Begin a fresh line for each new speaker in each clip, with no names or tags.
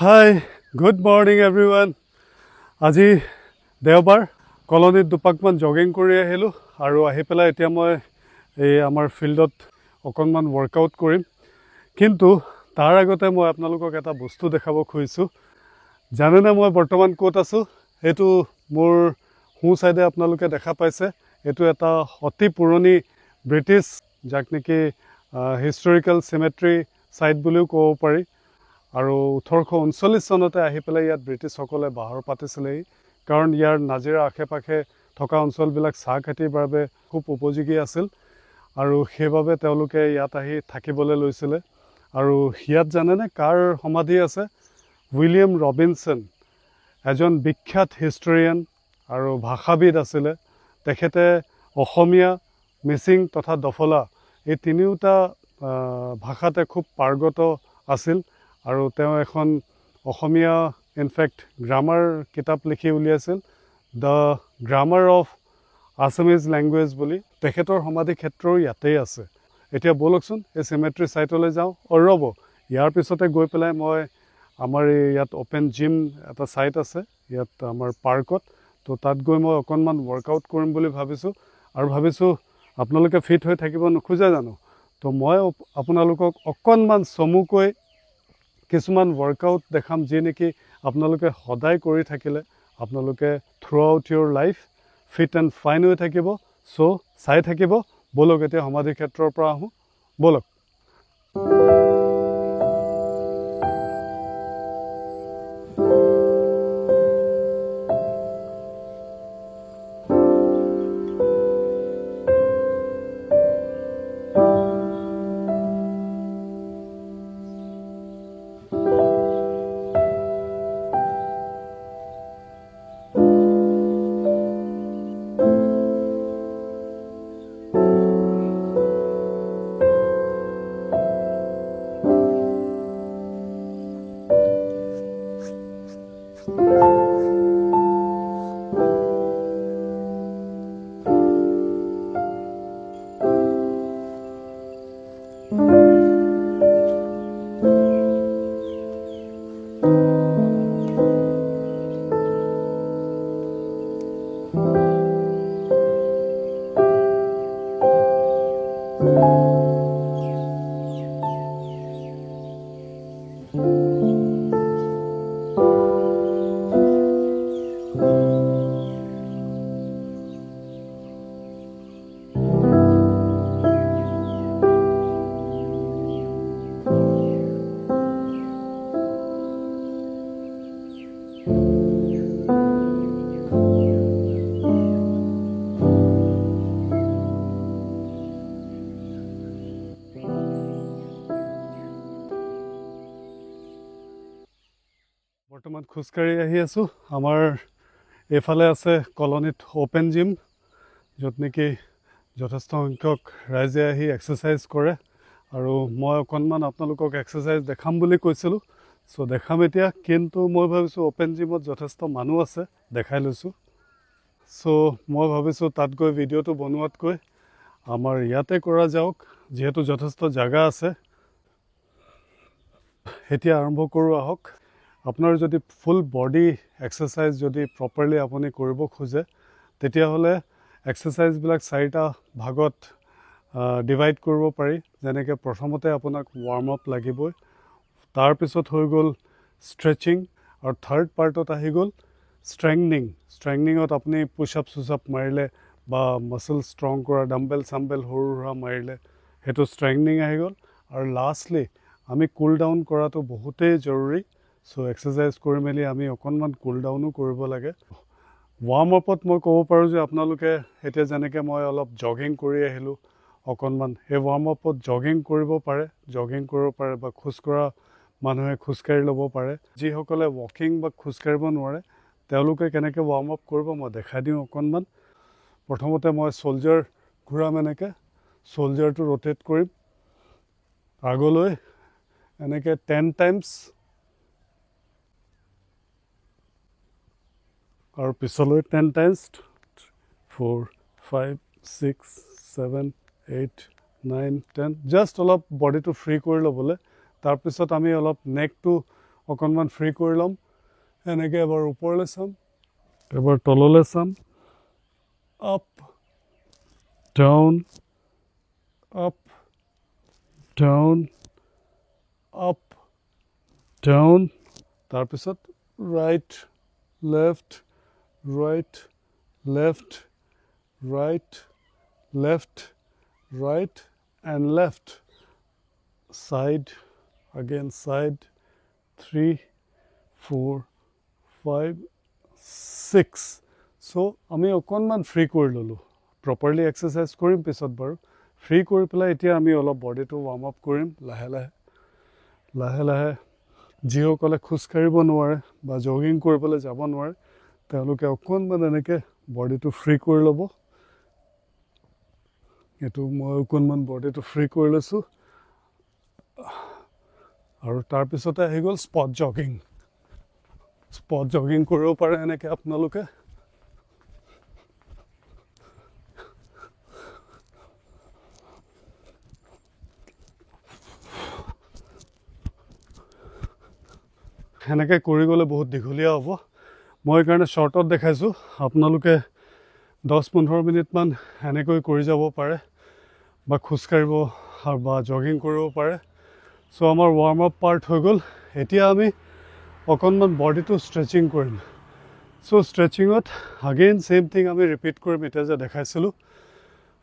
Hi, good morning everyone. আজি দেওবাৰ কলনীত দুপাকমান জগিং কৰি আহিলোঁ আৰু আহি পেলাই এতিয়া মই এই আমাৰ ফিল্ডত অকণমান ৱৰ্কআউট কৰিম। কিন্তু তাৰ আগতে মই আপোনালোকক এটা বস্তু দেখাব খুজিছোঁ। জানেনে মই বৰ্তমান ক'ত আছোঁ? এইটো মোৰ সোঁ চাইডে আপোনালোকে দেখা পাইছে। এইটো এটা অতি পুৰণি ব্ৰিটিছ যাক নেকি হিষ্টৰিকেল চিমেট্ৰি চাইট বুলিও ক'ব পাৰি। আৰু 1839 চনতে আহি পেলাই ইয়াত ব্ৰিটিছসকলে বাহৰ পাতিছিলেহি, কাৰণ ইয়াৰ নাজিৰা আশে পাশে থকা অঞ্চলবিলাক চাহ খেতিৰ বাবে খুব উপযোগী আছিল আৰু সেইবাবে তেওঁলোকে ইয়াত আহি থাকিবলৈ লৈছিলে। আৰু ইয়াত জানেনে কাৰ সমাধি আছে? উইলিয়াম ৰবিনছন, এজন বিখ্যাত হিষ্টৰিয়ান আৰু ভাষাবিদ আছিলে। তেখেতে অসমীয়া, মিচিং তথা দফলা এই তিনিওটা ভাষাতে খুব পাৰ্গত আছিল আৰু তেওঁ এখন অসমীয়া ইনফেক্ট গ্ৰামাৰ কিতাপ লিখি উলিয়াইছিল, the grammar of Assamese language বুলি। তেখেতৰ সমাধি ক্ষেত্ৰও ইয়াতেই আছে। এতিয়া ব'লকচোন এই চিমেট্ৰি ছাইটলৈ যাওঁ। ৰ'ব, ইয়াৰ পিছতে গৈ পেলাই মই আমাৰ ইয়াত অ'পেন জিম এটা ছাইট আছে ইয়াত আমাৰ পাৰ্কত, তো তাত গৈ মই অকণমান ৱৰ্কআউট কৰিম বুলি ভাবিছোঁ। আৰু ভাবিছোঁ আপোনালোকে ফিট হৈ থাকিব নোখোজে জানো? তো মই আপোনালোকক অকণমান চমুকৈ কিছুমান ৱৰ্কআউট দেখাম, যি নেকি আপোনালোকে সদায় কৰি থাকিলে আপোনালোকে throughout your life fit and fine হৈ থাকিব। চ' চাই থাকিব। ব'লক এতিয়া সমাধি ক্ষেত্ৰৰ পৰা আহোঁ, ব'লক। বৰ্তমান খোজকাঢ়ি আহি আছোঁ। আমাৰ এইফালে আছে কলনীত অ'পেন জিম, য'ত নেকি যথেষ্ট সংখ্যক ৰাইজে আহি এক্সাৰচাইজ কৰে। আৰু মই অকণমান আপোনালোকক এক্সাৰচাইজ দেখাম বুলি কৈছিলোঁ, চ' দেখাম এতিয়া। কিন্তু মই ভাবিছোঁ অ'পেন জিমত যথেষ্ট মানুহ আছে, দেখাই লৈছোঁ। চ' মই ভাবিছোঁ তাত গৈ ভিডিঅ'টো বনোৱাতকৈ আমাৰ ইয়াতে কৰা যাওক, যিহেতু যথেষ্ট জাগা আছে। এতিয়া আৰম্ভ কৰোঁ আহক। আপোনাৰ যদি ফুল বডি এক্সাৰচাইজ যদি প্ৰপাৰলি আপুনি কৰিব খোজে, তেতিয়াহ'লে এক্সাৰচাইজবিলাক 4টা ভাগত ডিভাইড কৰিব পাৰি। যেনেকৈ প্ৰথমতে আপোনাক ৱাৰ্ম আপ লাগিবই, তাৰপিছত হৈ গ'ল ষ্ট্ৰেচিং, আৰু থাৰ্ড পাৰ্টত আহি গ'ল ষ্ট্ৰেংনিং। ষ্ট্ৰেংনিঙত আপুনি পুছ আপ মাৰিলে বা মাছল ষ্ট্ৰং কৰা ডাম্বেল চাম্বেল সৰু সুৰা মাৰিলে, সেইটো ষ্ট্ৰেংনিং আহি গ'ল। আৰু লাষ্টলি আমি কুল ডাউন কৰাটো বহুতেই জৰুৰী। চ' এক্সাৰচাইজ কৰি মেলি আমি অকণমান কুল ডাউনো কৰিব লাগে। ৱাৰ্ম আপত মই ক'ব পাৰোঁ যে আপোনালোকে এতিয়া যেনেকৈ মই অলপ জগিং কৰি আহিলোঁ অকণমান, সেই ৱাৰ্ম আপত জগিং কৰিব পাৰে বা খোজকঢ়া মানুহে খোজকাঢ়ি ল'ব পাৰে। যিসকলে ৱাকিং বা খোজকাঢ়িব নোৱাৰে তেওঁলোকে কেনেকৈ ৱাৰ্ম আপ কৰিব মই দেখাই দিওঁ অকণমান। প্ৰথমতে মই চ'লজাৰ ঘূৰাম, এনেকৈ চ'লজাৰটো ৰ'টেট কৰিম আগলৈ এনেকৈ 10 টাইমছ, আৰু পিছলৈ 10 টাইমছ, 4, 5, 6, 7, 8, 9, 10। জাষ্ট অলপ বডিটো ফ্ৰী কৰি ল'বলৈ। তাৰপিছত আমি অলপ নেকটো অকণমান ফ্ৰী কৰি ল'ম এনেকৈ এবাৰ ওপৰলৈ চাম এবাৰ তললৈ চাম up down up down up down তাৰপিছত right left right left right left right and left side again side 3 4 5 6 so আমি অকণমান ফ্ৰী কৰি ললো প্ৰপাৰলি এক্সাৰসাইজ কৰিম পিছত বাৰু ফ্ৰী কৰি পেলাই এতিয়া আমি অলপ বডিটো ৱাৰ্ম আপ কৰিম লাহে লাহে যিসকলে খোজ কাঢ়িব নোৱাৰে বা জগিং কৰিবলৈ যাব নোৱাৰে তেওঁলোকে অকণমান এনেকৈ বডিটো ফ্ৰী কৰি ল'ব এইটো মই অকণমান বডিটো ফ্ৰী কৰি লৈছোঁ আৰু তাৰপিছতে আহি গ'ল স্পট জগিং কৰিব পাৰে এনেকৈ আপোনালোকে এনেকৈ কৰি গ'লে বহুত দীঘলীয়া হ'ব মই সেইকাৰণে শ্বৰ্টত দেখাইছোঁ আপোনালোকে 10-15 মিনিটমান এনেকৈ কৰি যাব পাৰে বা খোজ কাঢ়িব বা জগিং কৰিব পাৰে চ' আমাৰ ৱাৰ্ম আপ পাৰ্ট হৈ গ'ল এতিয়া আমি অকণমান বডিটো ষ্ট্ৰেচিং কৰিম চ' ষ্ট্ৰেচিঙত আগেইন ছেইম থিং আমি ৰিপিট কৰিম এতিয়া যে দেখাইছিলোঁ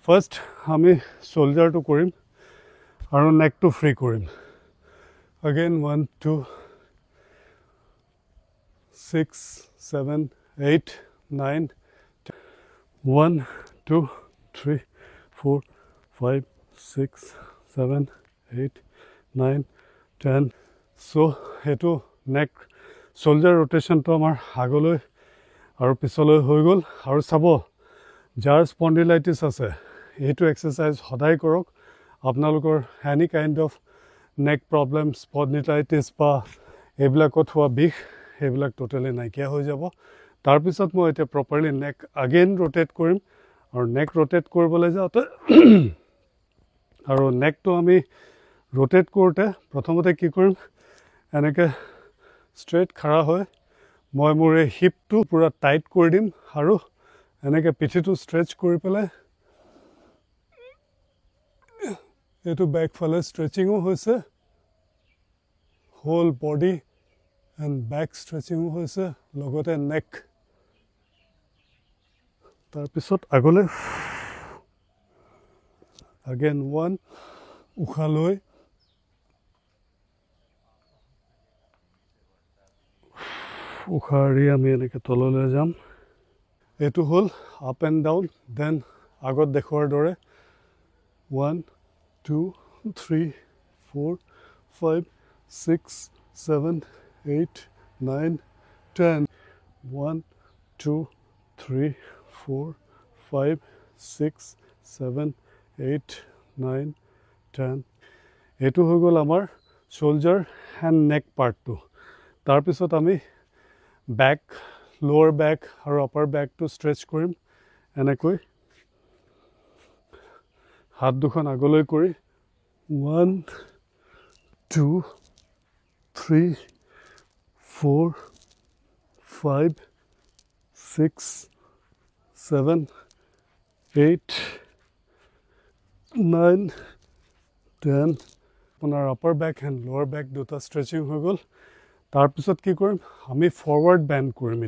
ফাৰ্ষ্ট আমি শ্ব'ল্ডাৰটো কৰিম আৰু নেকটো ফ্ৰী কৰিম again 1 2 6 7 8 9 1 2 3 4 5 6 7 8 9 10 so hetu neck shoulder rotation to amar agoloi aru pisoloi hoi gol aru sabo jar spondylitis ase etu exercise hodai korok apnalokor any kind of neck problem spondylitis ba eblakot hua bikh eblak totally naikia hoi jabo tar pisot moi eta properly neck again rotate korim aru neck rotate koribole jaote aru neck to ami rotate korte prothomote ki korim eneke straight khara hoy moi more hip to pura tight kori dim aru eneke pithi to stretch kori pele etu back phale stretching o hoise whole body and back stretching o hoise logote neck tar pisot agole again one ukhaloi ukhari ami eneke tolole jam etu hol up and down then agot dekhor dore 1 2 3 4 5 6 7 8 9 10 1 2 3 4 5 6 7 8 9 10 etu hoi gol amar shoulder and neck part to tar pisot ami back lower back or upper back to stretch korim enekoi hat dukhon agoloi kori 1 2 3 4 5 6 7 8 9 10 আপোনাৰ upper back and lower back দুটা stretching হৈ গ'ল তাৰ পিছত কি কৰিম আমি forward band কৰিম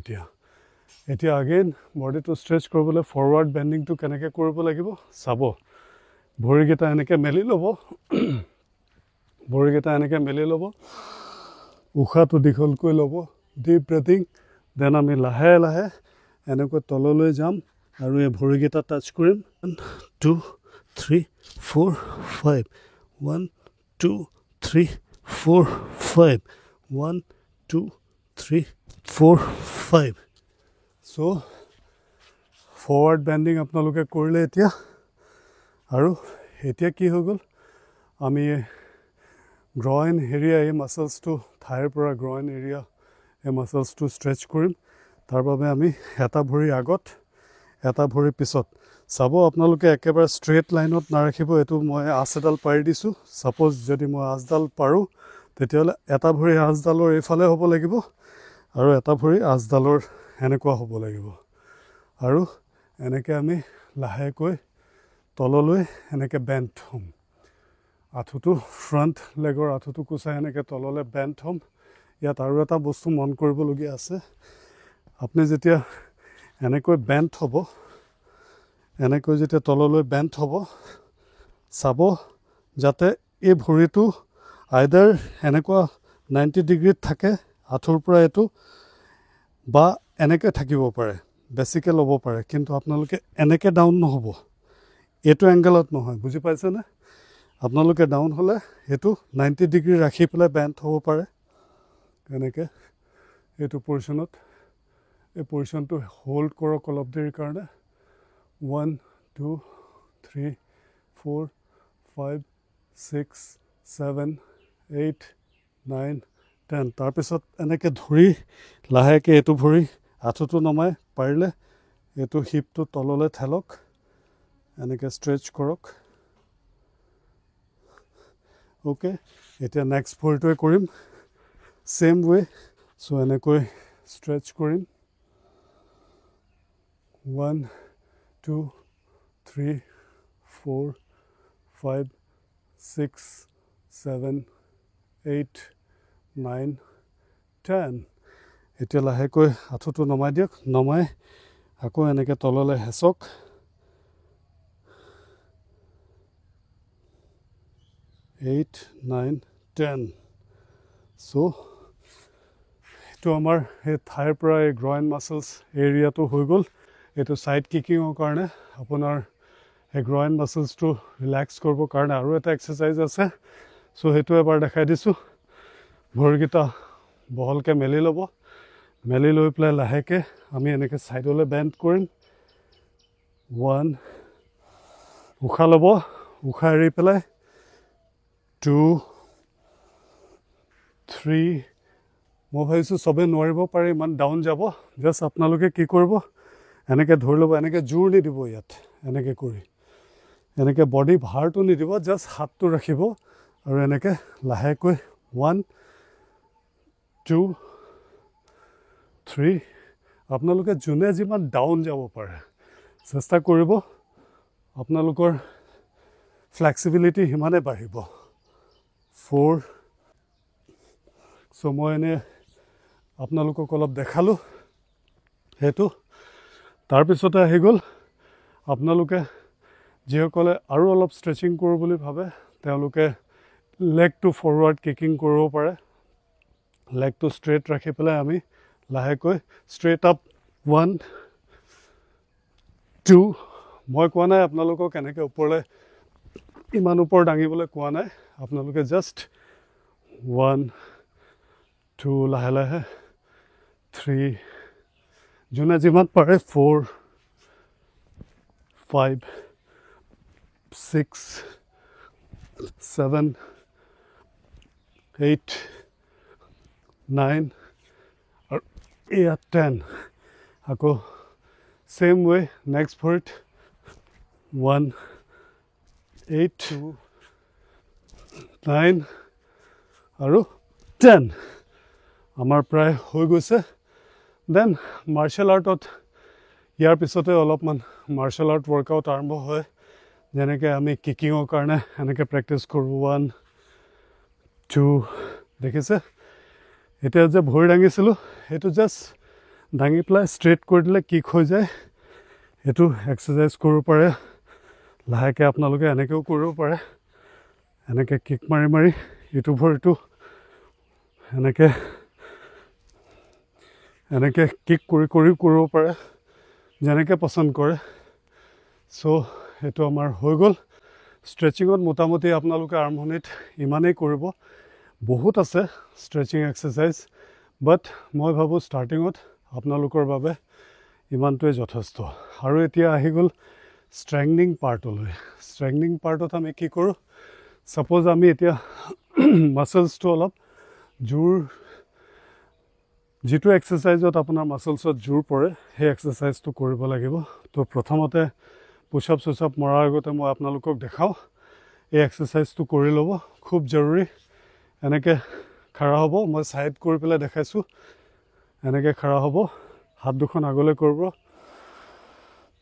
এতিয়া again বডিটো stretch কৰিবলৈ ফৰৱাৰ্ড বেন্ডিংটো কেনেকৈ কৰিব লাগিব চাব ভৰিকেইটা এনেকৈ মেলি ল'ব ভৰিকেইটা এনেকৈ মেলি ল'ব উশাহটো দীঘলকৈ ল'ব ডিপ ব্ৰেথিং দেন আমি লাহে লাহে এনেকৈ তললৈ যাম আৰু এই ভৰিকেইটা টাচ কৰিম 1 2 3 4 5 1 2 3 4 5 1 2 3 4 5 so forward bending আপোনালোকে কৰিলে এতিয়া আৰু এতিয়া কি হৈ গ'ল আমি groin area এই muscles to thigh পৰা groin area এই muscles to stretch কৰিম তাৰ বাবে আমি এটা ভৰি আগত এটা ভৰি পিছত চাব আপোনালোকে একেবাৰে straight line ত নাৰাখিব এটো মই আঁচডাল পাৰি দিছো suppose যদি মই আঁচডাল পাৰো তেতিয়াহ'লে এটা ভৰি আঁচডালৰ এইফালে হ'ব লাগিব আৰু এটা ভৰি আঁচডালৰ এনেকুৱা হ'ব লাগিব আৰু এনেকৈ আমি লাহেকৈ তললৈ এনেকৈ বেণ্ড হ'ম আঁঠুটো ফ্ৰণ্ট লেগৰ আঁঠুটো কোচাই এনেকৈ তললৈ বেণ্ড হ'ম ইয়াত আৰু এটা বস্তু মন কৰিবলগীয়া আছে আপুনি যেতিয়া এনেকৈ বেণ্ড হ'ব এনেকৈ যেতিয়া তললৈ বেণ্ড হ'ব চাব যাতে এই ভৰিটো আইদাৰ এনেকুৱা 90 ডিগ্ৰীত থাকে আঁঠুৰ পৰা এইটো বা এনেকৈ থাকিব পাৰে বেছিকৈ ল'ব পাৰে কিন্তু আপোনালোকে এনেকৈ ডাউন নহ'ব এইটো এংগেলত নহয় বুজি পাইছেনে আপোনালোকে ডাউন হ'লে এইটো 90 ডিগ্ৰী ৰাখি পেলাই বেণ্ড হ'ব পাৰে এনেকৈ এইটো পজিশ্যনত এই পজিশ্যনটো হোল্ড কৰক অলপ দেৰিৰ কাৰণে 1 2 3 4 5 6 7 8 9 10 তাৰপিছত এনেকৈ ধৰি লাহেকৈ এইটো ভৰি আঁঠুটো নমাই পাৰিলে এইটো হিপটো তললৈ ঠেলক এনেকৈ ষ্ট্ৰেচ কৰক অ'কে এতিয়া নেক্সট ভৰিটোৱে কৰিম ছেম ৱে চ' এনেকৈ ষ্ট্ৰেচ কৰিম 1 2 3 4 5 6 7 8 9 10 এতিয়া লাহেকৈ আঁঠুটো নমাই দিয়ক নমাই আকৌ এনেকৈ তললৈ হেঁচক 8 9 10 চ' এইটো আমাৰ এই ঠাইৰ পৰা এই গ্ৰইন মাছলছ এৰিয়াটো হৈ গ'ল এইটো ছাইড কিকিঙৰ কাৰণে আপোনাৰ এই গ্ৰইন মাছলছটো ৰিলেক্স কৰিবৰ কাৰণে আৰু এটা এক্সাৰচাইজ আছে চ' সেইটো এবাৰ দেখাই দিছোঁ ভৰিকেইটা বহলকৈ মেলি ল'ব মেলি লৈ পেলাই লাহেকৈ আমি এনেকৈ ছাইডলৈ বেণ্ড কৰিম 1 উশাহ ল'ব উশাহ এৰি পেলাই 2 3 মই ভাবিছোঁ চবেই নোৱাৰিব পাৰে ইমান ডাউন যাব জাষ্ট আপোনালোকে কি কৰিব এনেকৈ ধৰি ল'ব এনেকৈ জোৰ নিদিব ইয়াত এনেকৈ কৰি এনেকৈ বডি ভাৰটো নিদিব জাষ্ট হাতটো ৰাখিব আৰু এনেকৈ লাহেকৈ 1 2 3 আপোনালোকে যোনে যিমান ডাউন যাব পাৰে চেষ্টা কৰিব আপোনালোকৰ ফ্লেক্সিবিলিটি সিমানে বাঢ়িব 4 চ' মই এনেই আপোনালোকক অলপ দেখালোঁ সেইটো তাৰপিছতে আহি গ'ল আপোনালোকে যিসকলে আৰু অলপ ষ্ট্ৰেচিং কৰোঁ বুলি ভাবে তেওঁলোকে লেগটো ফৰৱাৰ্ড কিকিং কৰিব পাৰে লেগটো ষ্ট্ৰেইট ৰাখি পেলাই আমি লাহেকৈ ষ্ট্ৰেইট আপ 1 2 মই কোৱা নাই আপোনালোকক এনেকৈ ওপৰলৈ ইমান ওপৰ দাঙিবলৈ কোৱা নাই আপোনালোকে জাষ্ট 1 2 লাহে লাহে 3 যোনে যিমান পাৰে 4 5 6 7 8 9 আৰু এয়া 10 আকৌ ছেম ৱে নেক্সট ভৰিত 1 8 2 9 আৰু 10 আমাৰ প্ৰায় হৈ গৈছে দেন মাৰ্চেল আৰ্টত ইয়াৰ পিছতে অলপমান মাৰ্চেল আৰ্ট ৱৰ্কআউট আৰম্ভ হয় যেনেকৈ আমি কিকিঙৰ কাৰণে এনেকৈ প্ৰেক্টিছ কৰোঁ 1 2 দেখিছে এতিয়া যে ভৰি দাঙিছিলোঁ সেইটো জাষ্ট দাঙি পেলাই ষ্ট্ৰেইট কৰি দিলে কিক হৈ যায় সেইটো এক্সাৰচাইজ কৰিব পাৰে লাহেকৈ আপোনালোকে এনেকৈও কৰিব পাৰে এনেকৈ কিক মাৰি মাৰি ইটো ভৰিটো এনেকৈ কিক কৰি কৰিও কৰিব পাৰে যেনেকৈ পচন্দ কৰে চ' সেইটো আমাৰ হৈ গ'ল ষ্ট্ৰেচিঙত মোটামুটি আপোনালোকে আৰম্ভণিত ইমানেই কৰিব বহুত আছে ষ্ট্ৰেচিং এক্সাৰচাইজ বাট মই ভাবোঁ ষ্টাৰ্টিঙত আপোনালোকৰ বাবে ইমানটোৱে যথেষ্ট আৰু এতিয়া আহি গ'ল ষ্ট্ৰেংথনিং পাৰ্টলৈ ষ্ট্ৰেংথনিং পাৰ্টত আমি কি কৰোঁ ছাপ'জ আমি এতিয়া মাছলছটো অলপ জোৰ যিটো এক্সাৰচাইজত আপোনাৰ মাছলছত জোৰ পৰে সেই এক্সাৰচাইজটো কৰিব লাগিব তো প্ৰথমতে পুছআপ চুছআপ মৰাৰ আগতে মই আপোনালোকক দেখাওঁ এই এক্সাৰচাইজটো কৰি ল'ব খুব জৰুৰী এনেকৈ খাৰা হ'ব মই সাইড কৰি পেলাই দেখাইছো এনেকৈ খাৰা হ'ব হাত দুখন আগলৈ কৰিব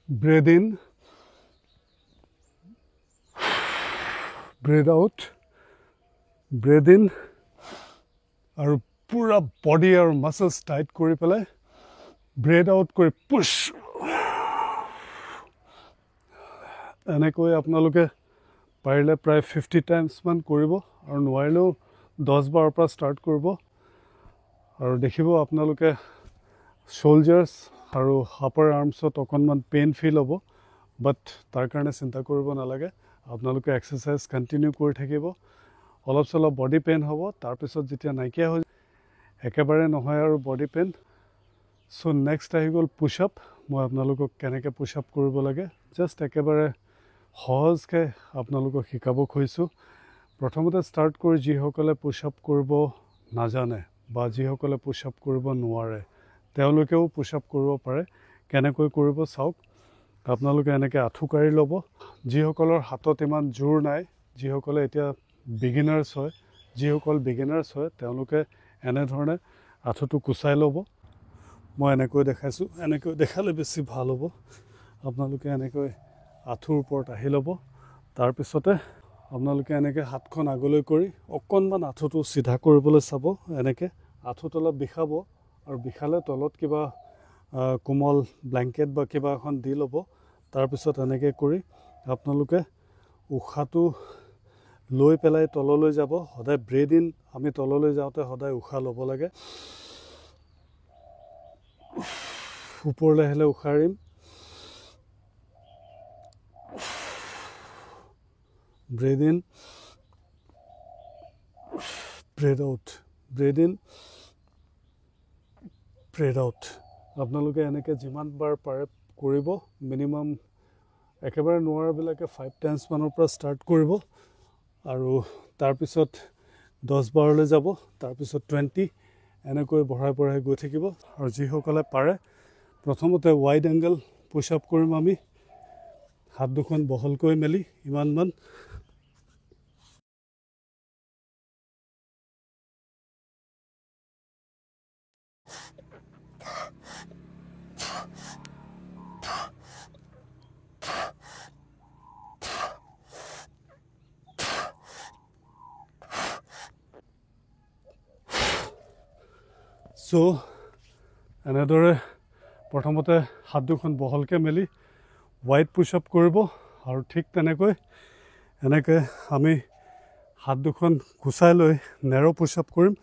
breath in breath out breath in আৰু পুৰা বডি আৰু মাসলছ টাইট কৰি পেলাই ব্ৰেথ আউট কৰি পুশ এনেকৈ আপোনালোকে পাৰিলে প্ৰায় 50 টাইমছ মান কৰিব আৰু নোৱাৰিলেও 10 বাৰৰ পৰা ষ্টাৰ্ট কৰিব আৰু দেখিব আপোনালোকে শোল্ডাৰ্ছ আৰু আপাৰ আৰ্মছত অকণমান পেইন ফিল হ'ব বাট তাৰ কাৰণে চিন্তা কৰিব নালাগে আপোনালোকে এক্সাৰচাইজ কণ্টিনিউ কৰি থাকিব অলপ চলপ বডি পেইন হ'ব তাৰপিছত যেতিয়া নাইকিয়া হৈ একেবাৰে নহয় আৰু বডি পেইন চ' নেক্সট আহি গ'ল পুছ আপ মই আপোনালোকক কেনেকৈ পুছ আপ কৰিব লাগে জাষ্ট একেবাৰে সহজকৈ আপোনালোকক শিকাব খুজিছোঁ প্ৰথমতে ষ্টাৰ্ট কৰি যিসকলে পুছ আপ কৰিব নাজানে বা যিসকলে পুছ আপ কৰিব নোৱাৰে তেওঁলোকেও পুছ আপ কৰিব পাৰে কেনেকৈ কৰিব চাওক আপোনালোকে এনেকৈ আঁঠু কাঢ়ি ল'ব যিসকলৰ হাতত ইমান জোৰ নাই যিসকলে এতিয়া বিগিনাৰ্ছ হয় তেওঁলোকে এনেধৰণে আঁঠুটো কুচাই ল'ব মই এনেকৈ দেখাইছোঁ এনেকৈ দেখালে বেছি ভাল হ'ব আপোনালোকে এনেকৈ আঁঠুৰ ওপৰত আহি ল'ব তাৰপিছতে আপোনালোকে এনেকৈ হাতখন আগলৈ কৰি অকণমান আঁঠুটো চিধা কৰিবলৈ চাব এনেকৈ আঁঠুত অলপ বিষাব আৰু বিষালে তলত কিবা কোমল ব্লেংকেট বা কিবা এখন দি ল'ব তাৰপিছত এনেকৈ কৰি আপোনালোকে উশাহটো লৈ পেলাই তললৈ যাব সদায় ব্ৰেথ ইন আমি তললৈ যাওঁতে সদায় উশাহ ল'ব লাগে ওপৰলৈ আহিলে উশাহ এৰিম breath in breath out breath in breath out আপোনালোকে এনেকৈ যিমান বাৰ পাৰে কৰিব মিনিমাম একেবাৰে নোৱাৰাবিলাকে 5 টাইমছ মানৰ পৰা ষ্টাৰ্ট কৰিব আৰু তাৰপিছত 10 বাৰলৈ যাব তাৰপিছত 20 এনেকৈ বঢ়াই গৈ থাকিব আৰু যিসকলে পাৰে প্ৰথমতে ৱাইড এংগল পুছ আপ কৰিম আমি হাত দুখন বহলকৈ মেলি ইমানমান চ' এনেদৰে প্ৰথমতে হাত দুখন বহলকৈ মেলি ৱাইড পুছ আপ কৰিব আৰু ঠিক তেনেকৈ এনেকৈ আমি হাত দুখন কুচাই লৈ নেৰ' পুছ আপ কৰিম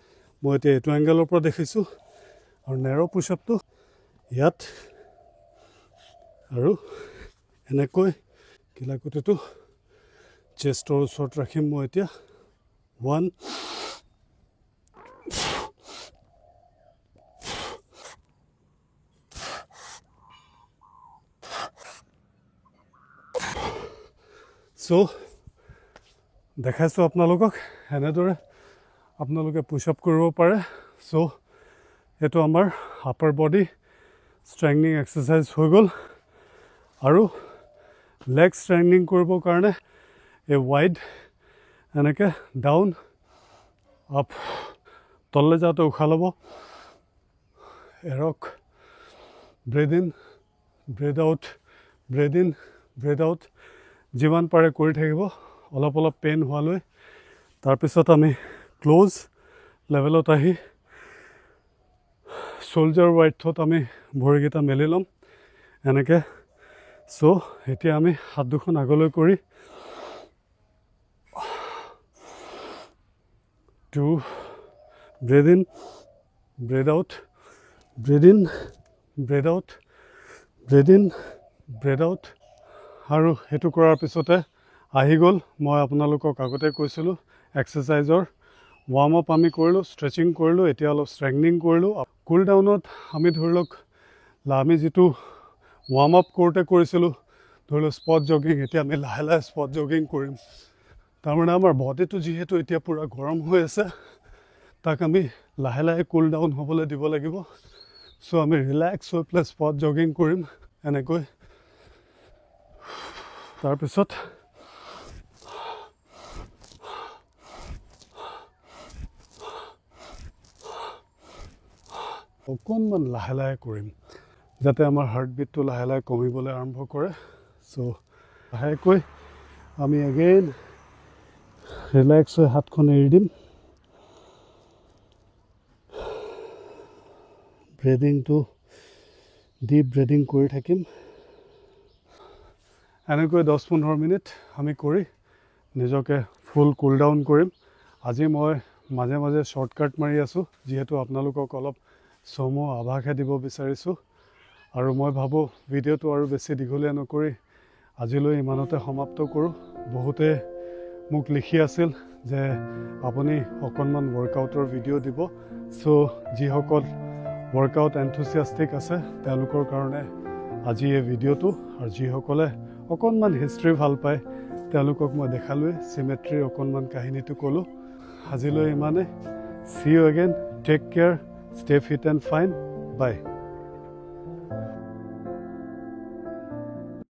মই এতিয়া এইটো এংগেলৰ পৰা দেখিছোঁ আৰু নেৰ' পুছ আপটো ইয়াত আৰু এনেকৈ কিলাকুটিটো চেষ্টৰ ওচৰত ৰাখিম মই এতিয়া 1 চ' দেখাইছোঁ আপোনালোকক এনেদৰে আপোনালোকে পুছ আপ কৰিব পাৰে চ' এইটো আমাৰ আপাৰ বডি ষ্ট্ৰেংথনিং এক্সাৰচাইজ হৈ গ'ল আৰু লেগ ষ্ট্ৰেংথনিং কৰিবৰ কাৰণে এই ৱাইড এনেকৈ ডাউন আপ তললৈ যাওঁতে উশাহ ল'ব এৰক breath in breath out breath in breath out যিমান পাৰে কৰি থাকিব অলপ অলপ পেইন হোৱালৈ তাৰপিছত আমি ক্ল'জ লেভেলত আহি শোল্ডাৰ ৱাইডথত আমি ভৰিকেইটা মেলি ল'ম এনেকৈ চ' এতিয়া আমি হাত দুখন আগলৈ কৰি 2 breath in breath out breath in breath out breath in breath out আৰু সেইটো কৰাৰ পিছতে আহি গ'ল মই আপোনালোকক আগতে কৈছিলোঁ এক্সাৰচাইজৰ ৱাৰ্ম আপ আমি কৰিলোঁ ষ্ট্ৰেচিং কৰিলোঁ এতিয়া অলপ ষ্ট্ৰেংথনিং কৰিলোঁ কুল ডাউনত আমি ধৰি লওক আমি যিটো ৱাৰ্ম আপ কৰোঁতে কৰিছিলোঁ ধৰি লওক স্পট জগিং এতিয়া আমি লাহে লাহে স্পট জগিং কৰিম তাৰমানে আমাৰ বডিটো যিহেতু এতিয়া পূৰা গৰম হৈ আছে তাক আমি লাহে লাহে কুল ডাউন হ'বলৈ দিব লাগিব চ' আমি ৰিলেক্স হৈ পেলাই স্পট জগিং কৰিম এনেকৈ তাৰপিছত অকণমান লাহে লাহে কৰিম যাতে আমাৰ হাৰ্টবিটটো লাহে লাহে কমিবলৈ আৰম্ভ কৰে চ' লাহেকৈ আমি এগেইন ৰিলেক্স হৈ হাতখন এৰি দিম ব্ৰেডিংটো ডিপ ব্ৰেডিং কৰি থাকিম এনেকৈ 10-15 মিনিট আমি কৰি নিজকে ফুল কুল ডাউন কৰিম আজি মই মাজে মাজে শ্বৰ্টকাট মাৰি আছোঁ যিহেতু আপোনালোকক অলপ চমু আভাসহে দিব বিচাৰিছোঁ আৰু মই ভাবোঁ ভিডিঅ'টো আৰু বেছি দীঘলীয়া নকৰি আজিলৈ ইমানতে সমাপ্ত কৰোঁ বহুতে মোক লিখি আছিল যে আপুনি অকণমান ৱৰ্কআউটৰ ভিডিঅ' দিব চ' যিসকল ৱৰ্কআউট এনথুচিয়াষ্টিক আছে তেওঁলোকৰ কাৰণে আজি এই ভিডিঅ'টো আৰু যিসকলে অকণমান হিষ্ট্ৰী ভাল পায় তেওঁলোকক মই দেখালোৱে চিমেট্ৰিৰ অকণমান কাহিনীটো ক'লোঁ আজিলৈ ইমানে see you again take care stay fit and fine bye